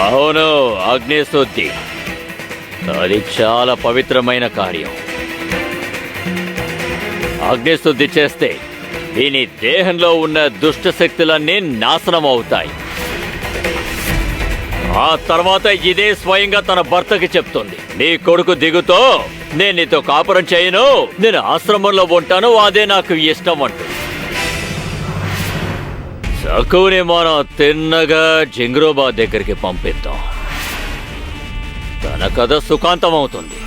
అవును, అగ్నిశుద్ధి అది చాలా పవిత్రమైన కార్యం. అగ్నిశుద్ధి చేస్తే దీని దేహంలో ఉన్న దుష్ట శక్తులన్నీ నాశనం అవుతాయి. ఆ తర్వాత ఇదే స్వయంగా తన భర్తకి చెప్తుంది, నీ కొడుకు దిగుతో నేను నీతో కాపురం చేయను, నేను ఆశ్రమంలో ఉంటాను, అదే నాకు ఇష్టం అంటూ. సకుని మనం తిన్నగా జింగ్రోబా దగ్గరికి పంపిద్దాం. తన కథ సుఖాంతం అవుతుంది.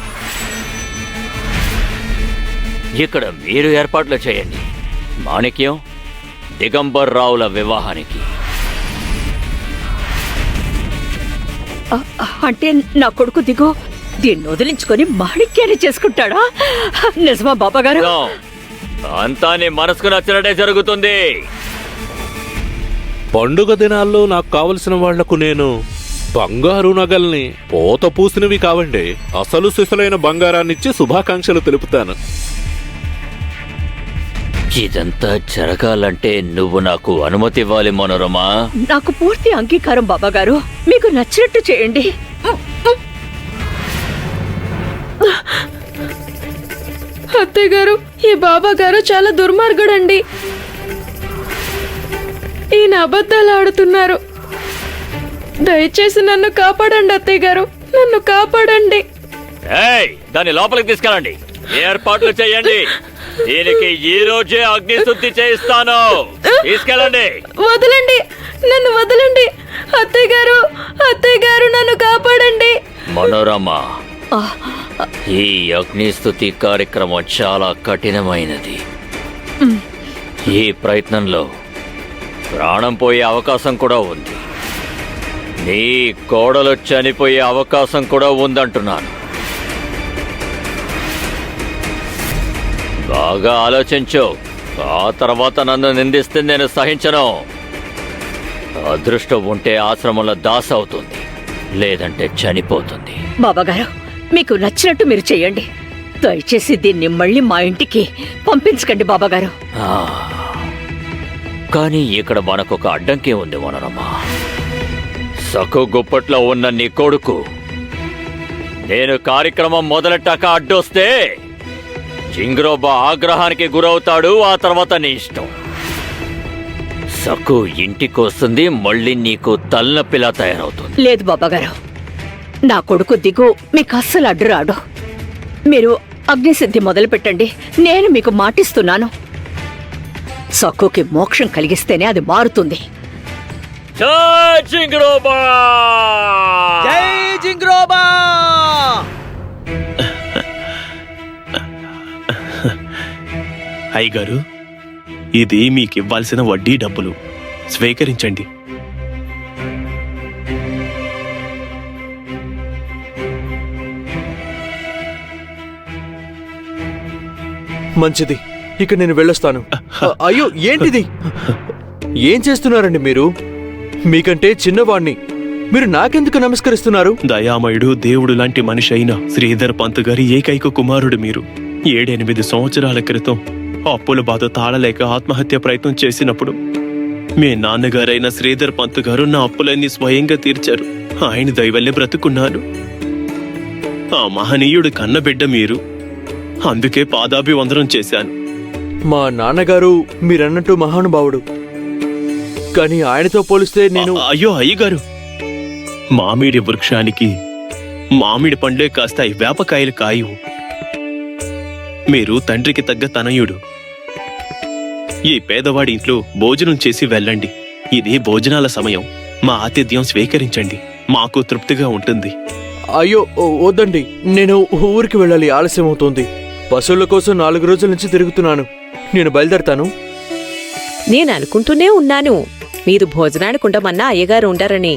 ఇక్కడ మీరు ఏర్పాట్లు చేయండి. మాణిక్యం, దిగంబర్ రావుల వివాహానికి. అంటే నా కొడుకు దిగో దీన్ని వదిలించుకొని మాణిక్యాన్ని చేసుకుంటాడా? నిజమా బాబాగారు? అంతా నీ మనసుకు నచ్చినట్టే జరుగుతుంది. పండుగ దినాల్లో నాకు కావలసిన వాళ్లకు నేను బంగారు నగల్ని పోత పూసినవి కావండి, అసలు సిసలైన బంగారాన్నిచ్చి శుభాకాంక్షలు తెలుపుతాను. ఇదంతా జరగాలంటే నువ్వు నాకు అనుమతి ఇవ్వాలి మనోరమా. నాకు పూర్తి అంగీకారం బాబాగారు, మీకు నచ్చినట్టు చేయండి. అత్తయ్య గారు, ఈ బాబా గారు చాలా దుర్మార్గుడండి. ఈయన అబద్ధాలు ఆడుతున్నారు. దయచేసి నన్ను కాపాడండి అత్తయ్య గారు, నన్ను కాపాడండి. దాన్ని లోపలికి తీసుకెళ్ళండి, ఏర్పాట్లు చేయండి. దీనికి ఈ రోజే అగ్నిశుద్ధి చేయిస్తాను. తీసుకెళ్ళండి. వదలండి, నన్ను వదలండి. అత్తయ్య గారు, అత్తయ్య గారు, నన్ను కాపాడండి. మనోరమా, ఈ అగ్నిస్తుతి కార్యక్రమం చాలా కఠినమైనది. ఈ ప్రయత్నంలో ప్రాణం పోయే అవకాశం కూడా ఉంది. నీ కోడలు చనిపోయే అవకాశం కూడా ఉందంటున్నాను. బాగా ఆలోచించు. ఆ తర్వాత నన్ను నిందిస్తే నేను సహించను. అదృష్టం ఉంటే ఆశ్రమంలో దాస అవుతుంది, లేదంటే చనిపోతుంది. బాబాగారు, మీకు నచ్చినట్టు మీరు చెయ్యండి. దయచేసి దీన్ని మళ్ళీ మా ఇంటికి పంపించకండి బాబాగారు. కానీ ఇక్కడ మనకొక అడ్డంకి ఉంది మనోరమా. సకు గుప్పట్లో ఉన్న నీ కొడుకు నేను కార్యక్రమం మొదలెట్టాక అడ్డొస్తే జింగ్రోబా ఆగ్రహానికి గురవుతాడు. ఆ తర్వాత నీ ఇష్టం. సకు ఇంటికి వస్తుంది, మళ్ళీ నీకు తలనొప్పిలా తయారవుతుంది. లేదు బాబాగారు, నా కొడుకు దిగు మీకు అస్సలు అడ్డు రాడు. మీరు అగ్నిసిద్ధి మొదలు పెట్టండి, నేను మీకు మాటిస్తున్నాను. సక్కుకి మోక్షం కలిగిస్తేనే అది మారుతుంది. జై జింగ్రోబా! జై జింగ్రోబా! అయ్యగారు, ఇది మీకివ్వాల్సిన వడ్డీ డబ్బులు, స్వీకరించండి. మంచిది, ఇక నేను వెళ్ళొస్తాను. అయ్యో, ఏంటిది? ఏం చేస్తున్నారండి మీరు? మీకంటే చిన్నవాణ్ణి, మీరు నాకెందుకు నమస్కరిస్తున్నారు? దయామయుడు, దేవుడు లాంటి మనిషి అయిన శ్రీధర్ పంత్ గారి ఏకైక కుమారుడు మీరు. 7-8 సంవత్సరాల క్రితం అప్పుల బాధ తాళలేక ఆత్మహత్య ప్రయత్నం చేసినప్పుడు మీ నాన్నగారైన శ్రీధర్ పంత్ గారు నా అప్పులన్నీ స్వయంగా తీర్చారు. ఆయన దయవల్లే బ్రతుకున్నాను. ఆ మహనీయుడు కన్నబిడ్డ మీరు, అందుకే పాదాభివందనం చేశాను. మా నాన్నగారు మీరన్నట్టు మహానుభావుడు, కానీ ఆయనతో పోలిస్తే నేను... అయ్యో అయ్యగారు, మామిడి వృక్షానికి మామిడి పండ్లే కాస్తాయి, వేపకాయలు కాయవు. మీరు తండ్రికి తగ్గ తనయుడు. ఈ పేదవాడి ఇంట్లో భోజనం చేసి వెళ్ళండి. ఇది భోజనాల సమయం. మా ఆతిథ్యం స్వీకరించండి, మాకు తృప్తిగా ఉంటుంది. అయ్యో వద్దండి, నేను ఊరికి వెళ్ళాలి, ఆలస్యం అవుతోంది. పశువుల కోసం 4 రోజుల నుంచి తిరుగుతున్నాను. నేను బయలుదేరతాను. నేను అనుకుంటూనే ఉన్నాను మీరు భోజనానికి ఉండమన్నా అయ్యగారు ఉండరని.